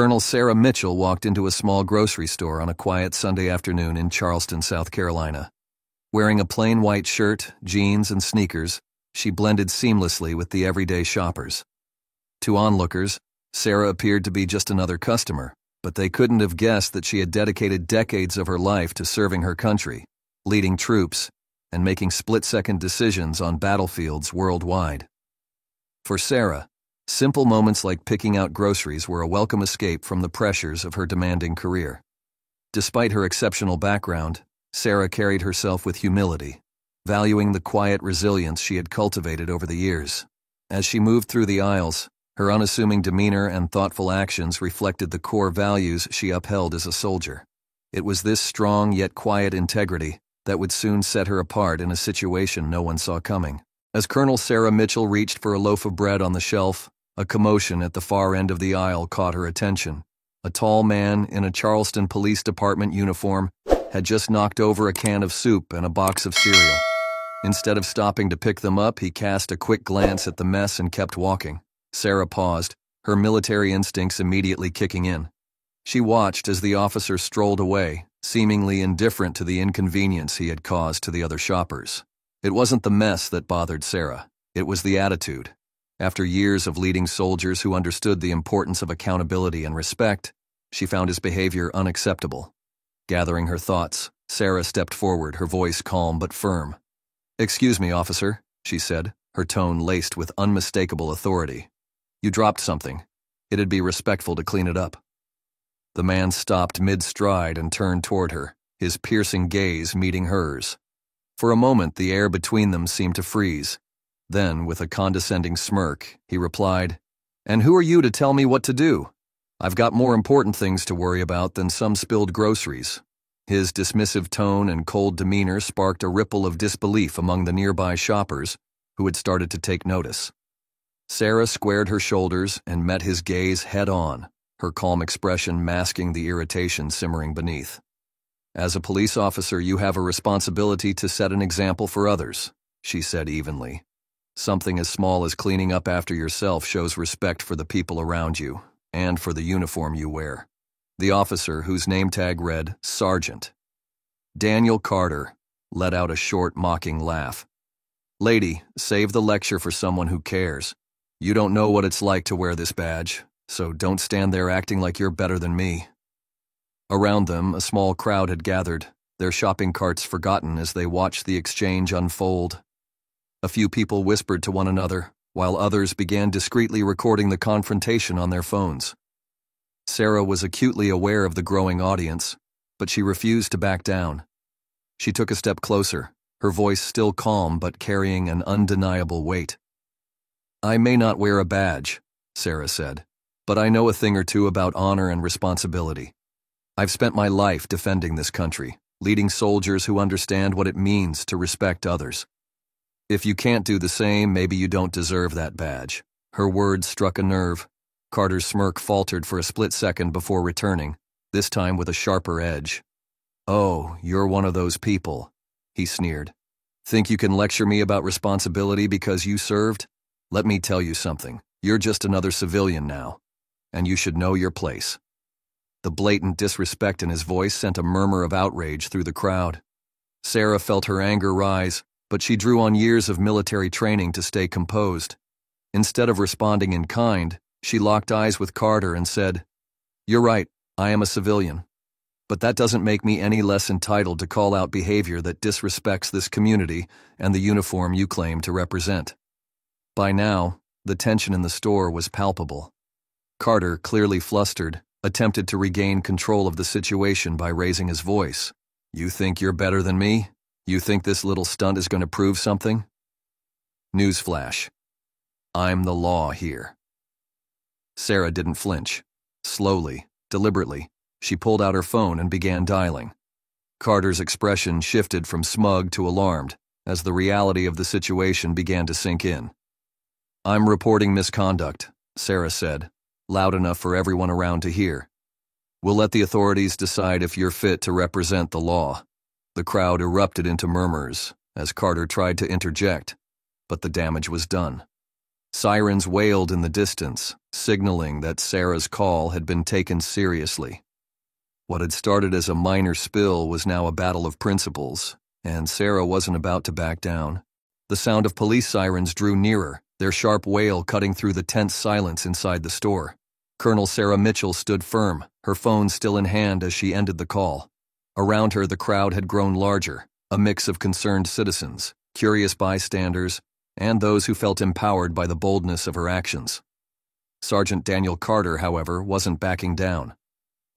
Colonel Sarah Mitchell walked into a small grocery store on a quiet Sunday afternoon in Charleston, South Carolina. Wearing a plain white shirt, jeans, and sneakers, she blended seamlessly with the everyday shoppers. To onlookers, Sarah appeared to be just another customer, but they couldn't have guessed that she had dedicated decades of her life to serving her country, leading troops, and making split-second decisions on battlefields worldwide. For Sarah, simple moments like picking out groceries were a welcome escape from the pressures of her demanding career. Despite her exceptional background, Sarah carried herself with humility, valuing the quiet resilience she had cultivated over the years. As she moved through the aisles, her unassuming demeanor and thoughtful actions reflected the core values she upheld as a soldier. It was this strong yet quiet integrity that would soon set her apart in a situation no one saw coming. As Colonel Sarah Mitchell reached for a loaf of bread on the shelf, a commotion at the far end of the aisle caught her attention. A tall man in a Charleston Police Department uniform had just knocked over a can of soup and a box of cereal. Instead of stopping to pick them up, he cast a quick glance at the mess and kept walking. Sarah paused, her military instincts immediately kicking in. She watched as the officer strolled away, seemingly indifferent to the inconvenience he had caused to the other shoppers. It wasn't the mess that bothered Sarah. It was the attitude. After years of leading soldiers who understood the importance of accountability and respect, she found his behavior unacceptable. Gathering her thoughts, Sarah stepped forward, her voice calm but firm. "Excuse me, officer," she said, her tone laced with unmistakable authority. "You dropped something. It'd be respectful to clean it up." The man stopped mid-stride and turned toward her, his piercing gaze meeting hers. For a moment, the air between them seemed to freeze. Then, with a condescending smirk, he replied, "And who are you to tell me what to do? I've got more important things to worry about than some spilled groceries." His dismissive tone and cold demeanor sparked a ripple of disbelief among the nearby shoppers, who had started to take notice. Sarah squared her shoulders and met his gaze head-on, her calm expression masking the irritation simmering beneath. "As a police officer, you have a responsibility to set an example for others," she said evenly. "Something as small as cleaning up after yourself shows respect for the people around you and for the uniform you wear." The officer, whose name tag read Sergeant Daniel Carter, let out a short, mocking laugh. "Lady, save the lecture for someone who cares. You don't know what it's like to wear this badge, so don't stand there acting like you're better than me." Around them, a small crowd had gathered, their shopping carts forgotten as they watched the exchange unfold. A few people whispered to one another, while others began discreetly recording the confrontation on their phones. Sarah was acutely aware of the growing audience, but she refused to back down. She took a step closer, her voice still calm but carrying an undeniable weight. "I may not wear a badge," Sarah said, "but I know a thing or two about honor and responsibility. I've spent my life defending this country, leading soldiers who understand what it means to respect others. If you can't do the same, maybe you don't deserve that badge." Her words struck a nerve. Carter's smirk faltered for a split second before returning, this time with a sharper edge. "Oh, you're one of those people," he sneered. "Think you can lecture me about responsibility because you served? Let me tell you something. You're just another civilian now, and you should know your place." The blatant disrespect in his voice sent a murmur of outrage through the crowd. Sarah felt her anger rise, but she drew on years of military training to stay composed. Instead of responding in kind, she locked eyes with Carter and said, "You're right, I am a civilian. But that doesn't make me any less entitled to call out behavior that disrespects this community and the uniform you claim to represent." By now, the tension in the store was palpable. Carter, clearly flustered, attempted to regain control of the situation by raising his voice. "You think you're better than me? You think this little stunt is going to prove something? Newsflash. I'm the law here." Sarah didn't flinch. Slowly, deliberately, she pulled out her phone and began dialing. Carter's expression shifted from smug to alarmed as the reality of the situation began to sink in. "I'm reporting misconduct," Sarah said, loud enough for everyone around to hear. "We'll let the authorities decide if you're fit to represent the law." The crowd erupted into murmurs as Carter tried to interject, but the damage was done. Sirens wailed in the distance, signaling that Sarah's call had been taken seriously. What had started as a minor spill was now a battle of principles, and Sarah wasn't about to back down. The sound of police sirens drew nearer, their sharp wail cutting through the tense silence inside the store. Colonel Sarah Mitchell stood firm, her phone still in hand as she ended the call. Around her, the crowd had grown larger, a mix of concerned citizens, curious bystanders, and those who felt empowered by the boldness of her actions. Sergeant Daniel Carter, however, wasn't backing down.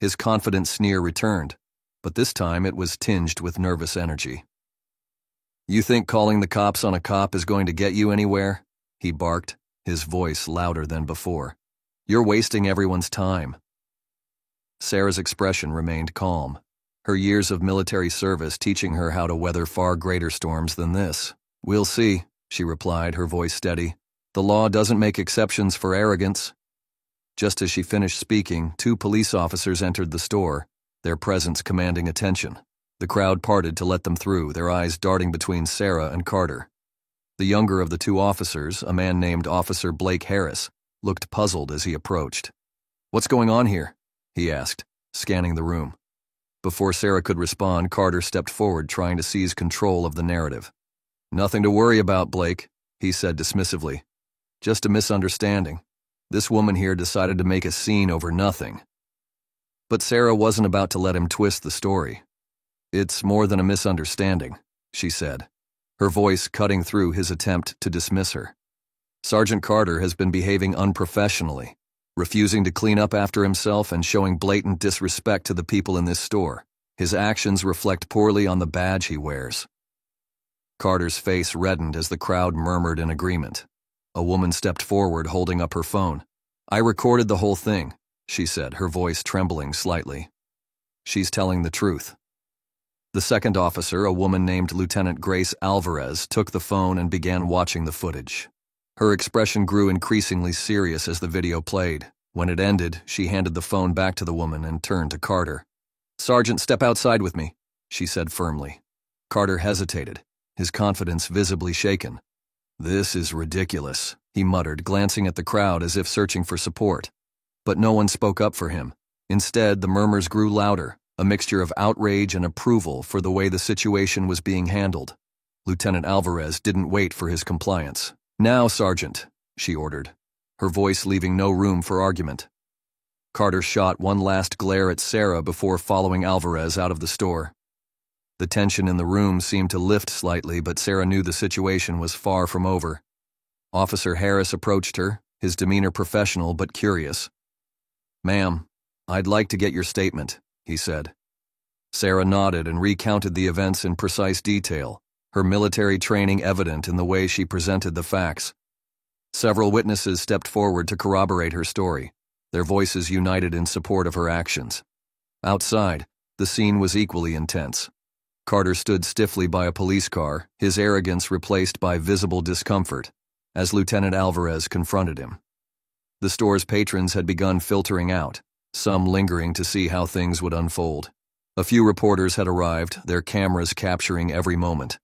His confident sneer returned, but this time it was tinged with nervous energy. "You think calling the cops on a cop is going to get you anywhere?" he barked, his voice louder than before. "You're wasting everyone's time." Sarah's expression remained calm, her years of military service teaching her how to weather far greater storms than this. "We'll see," she replied, her voice steady. "The law doesn't make exceptions for arrogance." Just as she finished speaking, 2 police officers entered the store, their presence commanding attention. The crowd parted to let them through, their eyes darting between Sarah and Carter. The younger of the 2 officers, a man named Officer Blake Harris, looked puzzled as he approached. "What's going on here?" he asked, scanning the room. Before Sarah could respond, Carter stepped forward, trying to seize control of the narrative. "Nothing to worry about, Blake," he said dismissively. "Just a misunderstanding. This woman here decided to make a scene over nothing." But Sarah wasn't about to let him twist the story. "It's more than a misunderstanding," she said, her voice cutting through his attempt to dismiss her. "Sergeant Carter has been behaving unprofessionally, refusing to clean up after himself and showing blatant disrespect to the people in this store. His actions reflect poorly on the badge he wears." Carter's face reddened as the crowd murmured in agreement. A woman stepped forward, holding up her phone. "I recorded the whole thing," she said, her voice trembling slightly. "She's telling the truth." The second officer, a woman named Lieutenant Grace Alvarez, took the phone and began watching the footage. Her expression grew increasingly serious as the video played. When it ended, she handed the phone back to the woman and turned to Carter. "Sergeant, step outside with me," she said firmly. Carter hesitated, his confidence visibly shaken. "This is ridiculous," he muttered, glancing at the crowd as if searching for support. But no one spoke up for him. Instead, the murmurs grew louder, a mixture of outrage and approval for the way the situation was being handled. Lieutenant Alvarez didn't wait for his compliance. "Now, Sergeant," she ordered, her voice leaving no room for argument. Carter shot one last glare at Sarah before following Alvarez out of the store. The tension in the room seemed to lift slightly, but Sarah knew the situation was far from over. Officer Harris approached her, his demeanor professional but curious. "Ma'am, I'd like to get your statement," he said. Sarah nodded and recounted the events in precise detail, her military training evident in the way she presented the facts. Several witnesses stepped forward to corroborate her story, their voices united in support of her actions. Outside, the scene was equally intense. Carter stood stiffly by a police car, his arrogance replaced by visible discomfort, as Lieutenant Alvarez confronted him. The store's patrons had begun filtering out, some lingering to see how things would unfold. A few reporters had arrived, their cameras capturing every moment.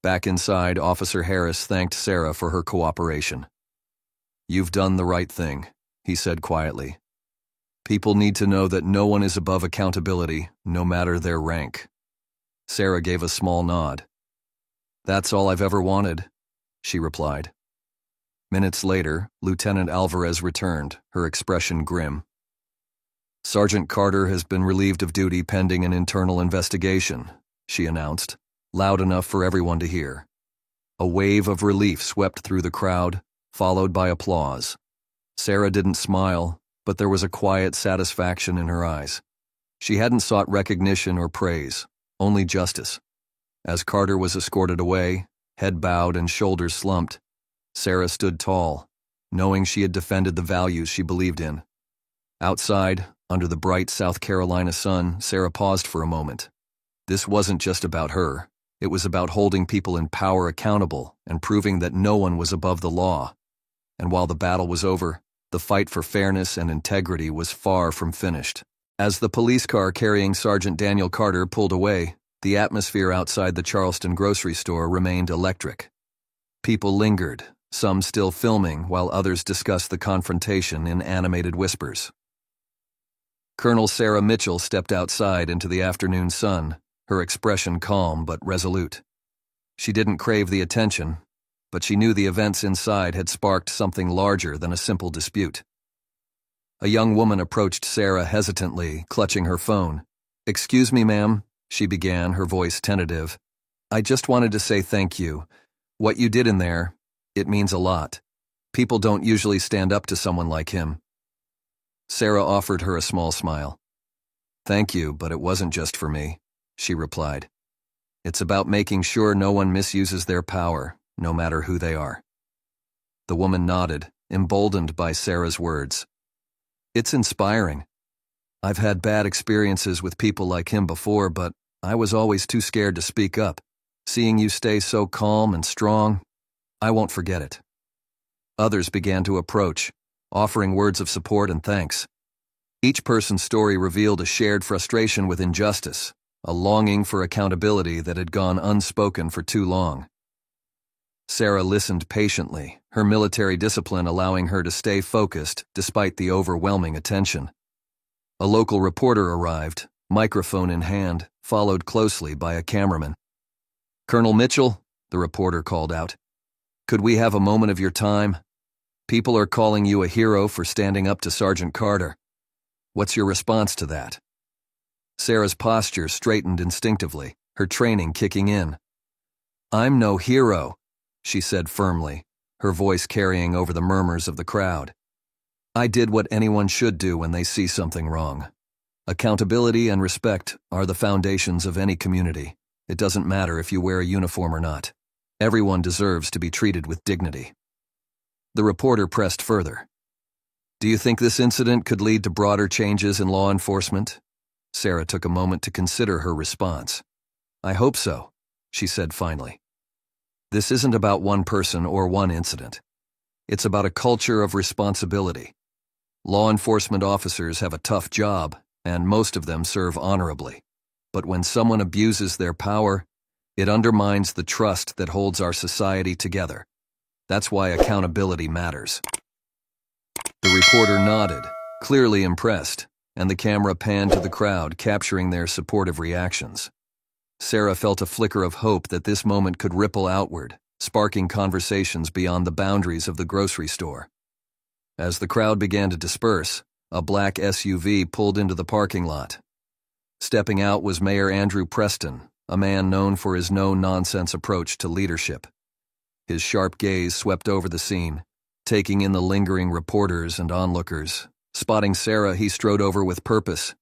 Back inside, Officer Harris thanked Sarah for her cooperation. "You've done the right thing," he said quietly. "People need to know that no one is above accountability, no matter their rank." Sarah gave a small nod. "That's all I've ever wanted," she replied. Minutes later, Lieutenant Alvarez returned, her expression grim. "Sergeant Carter has been relieved of duty pending an internal investigation," she announced, loud enough for everyone to hear. A wave of relief swept through the crowd, followed by applause. Sarah didn't smile, but there was a quiet satisfaction in her eyes. She hadn't sought recognition or praise, only justice. As Carter was escorted away, head bowed and shoulders slumped, Sarah stood tall, knowing she had defended the values she believed in. Outside, under the bright South Carolina sun, Sarah paused for a moment. This wasn't just about her. It was about holding people in power accountable and proving that no one was above the law. And while the battle was over, the fight for fairness and integrity was far from finished. As the police car carrying Sergeant Daniel Carter pulled away, the atmosphere outside the Charleston grocery store remained electric. People lingered, some still filming while others discussed the confrontation in animated whispers. Colonel Sarah Mitchell stepped outside into the afternoon sun, her expression calm but resolute. She didn't crave the attention, but she knew the events inside had sparked something larger than a simple dispute. A young woman approached Sarah hesitantly, clutching her phone. "Excuse me, ma'am," she began, her voice tentative. "I just wanted to say thank you. What you did in there, it means a lot. People don't usually stand up to someone like him." Sarah offered her a small smile. "Thank you, but it wasn't just for me," she replied. "It's about making sure no one misuses their power, no matter who they are." The woman nodded, emboldened by Sarah's words. "It's inspiring. I've had bad experiences with people like him before, but I was always too scared to speak up. Seeing you stay so calm and strong, I won't forget it." Others began to approach, offering words of support and thanks. Each person's story revealed a shared frustration with injustice, a longing for accountability that had gone unspoken for too long. Sarah listened patiently, her military discipline allowing her to stay focused despite the overwhelming attention. A local reporter arrived, microphone in hand, followed closely by a cameraman. "Colonel Mitchell," the reporter called out, "could we have a moment of your time? People are calling you a hero for standing up to Sergeant Carter. What's your response to that?" Sarah's posture straightened instinctively, her training kicking in. "I'm no hero," she said firmly, her voice carrying over the murmurs of the crowd. "I did what anyone should do when they see something wrong. Accountability and respect are the foundations of any community. It doesn't matter if you wear a uniform or not. Everyone deserves to be treated with dignity." The reporter pressed further. "Do you think this incident could lead to broader changes in law enforcement?" Sarah took a moment to consider her response. "I hope so," she said finally. "This isn't about one person or one incident. It's about a culture of responsibility. Law enforcement officers have a tough job, and most of them serve honorably. But when someone abuses their power, it undermines the trust that holds our society together. That's why accountability matters." The reporter nodded, clearly impressed, and the camera panned to the crowd, capturing their supportive reactions. Sarah felt a flicker of hope that this moment could ripple outward, sparking conversations beyond the boundaries of the grocery store. As the crowd began to disperse, a black SUV pulled into the parking lot. Stepping out was Mayor Andrew Preston, a man known for his no-nonsense approach to leadership. His sharp gaze swept over the scene, taking in the lingering reporters and onlookers. Spotting Sarah, he strode over with purpose.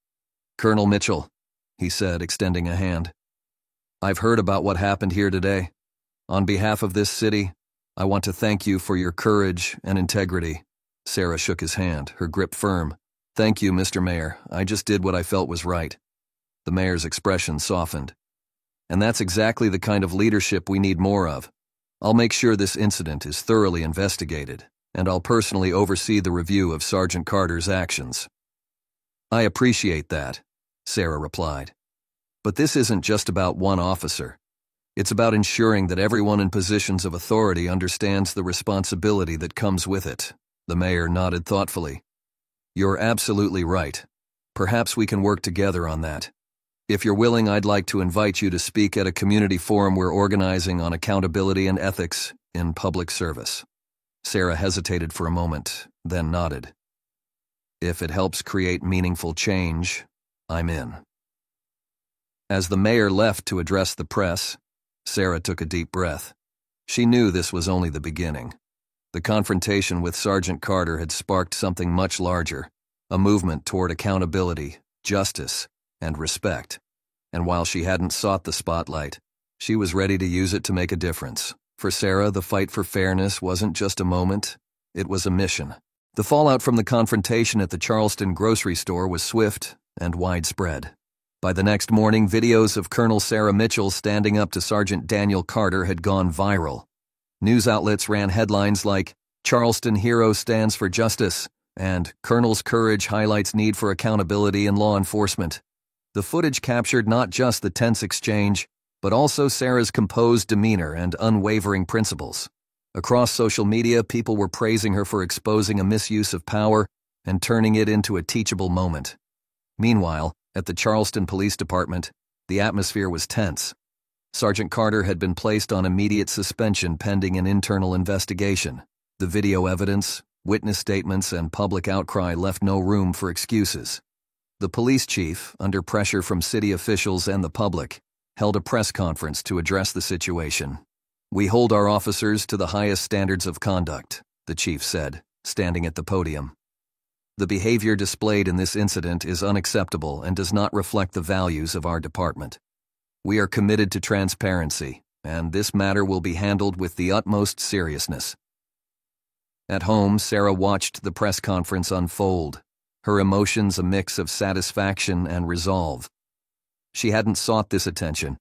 "Colonel Mitchell," he said, extending a hand. "I've heard about what happened here today. On behalf of this city, I want to thank you for your courage and integrity." Sarah shook his hand, her grip firm. "Thank you, Mr. Mayor. I just did what I felt was right." The mayor's expression softened. "And that's exactly the kind of leadership we need more of. I'll make sure this incident is thoroughly investigated, and I'll personally oversee the review of Sergeant Carter's actions." "I appreciate that," Sarah replied. "But this isn't just about one officer. It's about ensuring that everyone in positions of authority understands the responsibility that comes with it." The mayor nodded thoughtfully. "You're absolutely right. Perhaps we can work together on that. If you're willing, I'd like to invite you to speak at a community forum we're organizing on accountability and ethics in public service." Sarah hesitated for a moment, then nodded. "If it helps create meaningful change, I'm in." As the mayor left to address the press, Sarah took a deep breath. She knew this was only the beginning. The confrontation with Sergeant Carter had sparked something much larger, a movement toward accountability, justice, and respect. And while she hadn't sought the spotlight, she was ready to use it to make a difference. For Sarah, the fight for fairness wasn't just a moment, it was a mission. The fallout from the confrontation at the Charleston grocery store was swift and widespread. By the next morning, videos of Colonel Sarah Mitchell standing up to Sergeant Daniel Carter had gone viral. News outlets ran headlines like, "Charleston Hero Stands for Justice," and "Colonel's Courage Highlights Need for Accountability in Law Enforcement." The footage captured not just the tense exchange, but also Sarah's composed demeanor and unwavering principles. Across social media, people were praising her for exposing a misuse of power and turning it into a teachable moment. Meanwhile, at the Charleston Police Department, the atmosphere was tense. Sergeant Carter had been placed on immediate suspension pending an internal investigation. The video evidence, witness statements, and public outcry left no room for excuses. The police chief, under pressure from city officials and the public, held a press conference to address the situation. "We hold our officers to the highest standards of conduct," the chief said, standing at the podium. "The behavior displayed in this incident is unacceptable and does not reflect the values of our department. We are committed to transparency, and this matter will be handled with the utmost seriousness." At home, Sarah watched the press conference unfold, her emotions a mix of satisfaction and resolve. She hadn't sought this attention,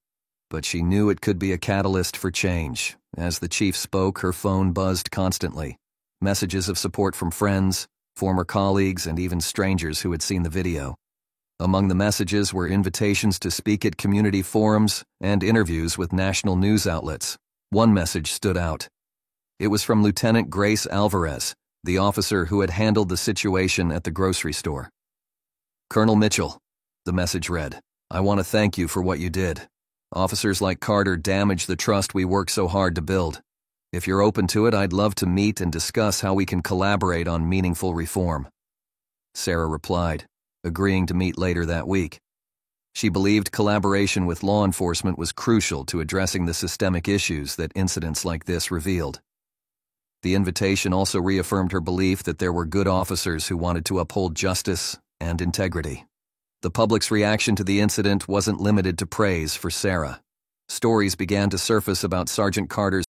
but she knew it could be a catalyst for change. As the chief spoke, her phone buzzed constantly. Messages of support from friends, former colleagues, and even strangers who had seen the video. Among the messages were invitations to speak at community forums and interviews with national news outlets. One message stood out. It was from Lieutenant Grace Alvarez, the officer who had handled the situation at the grocery store. "Colonel Mitchell," the message read, "I want to thank you for what you did. Officers like Carter damage the trust we work so hard to build. If you're open to it, I'd love to meet and discuss how we can collaborate on meaningful reform." Sarah replied, agreeing to meet later that week. She believed collaboration with law enforcement was crucial to addressing the systemic issues that incidents like this revealed. The invitation also reaffirmed her belief that there were good officers who wanted to uphold justice and integrity. The public's reaction to the incident wasn't limited to praise for Sarah. Stories began to surface about Sergeant Carter's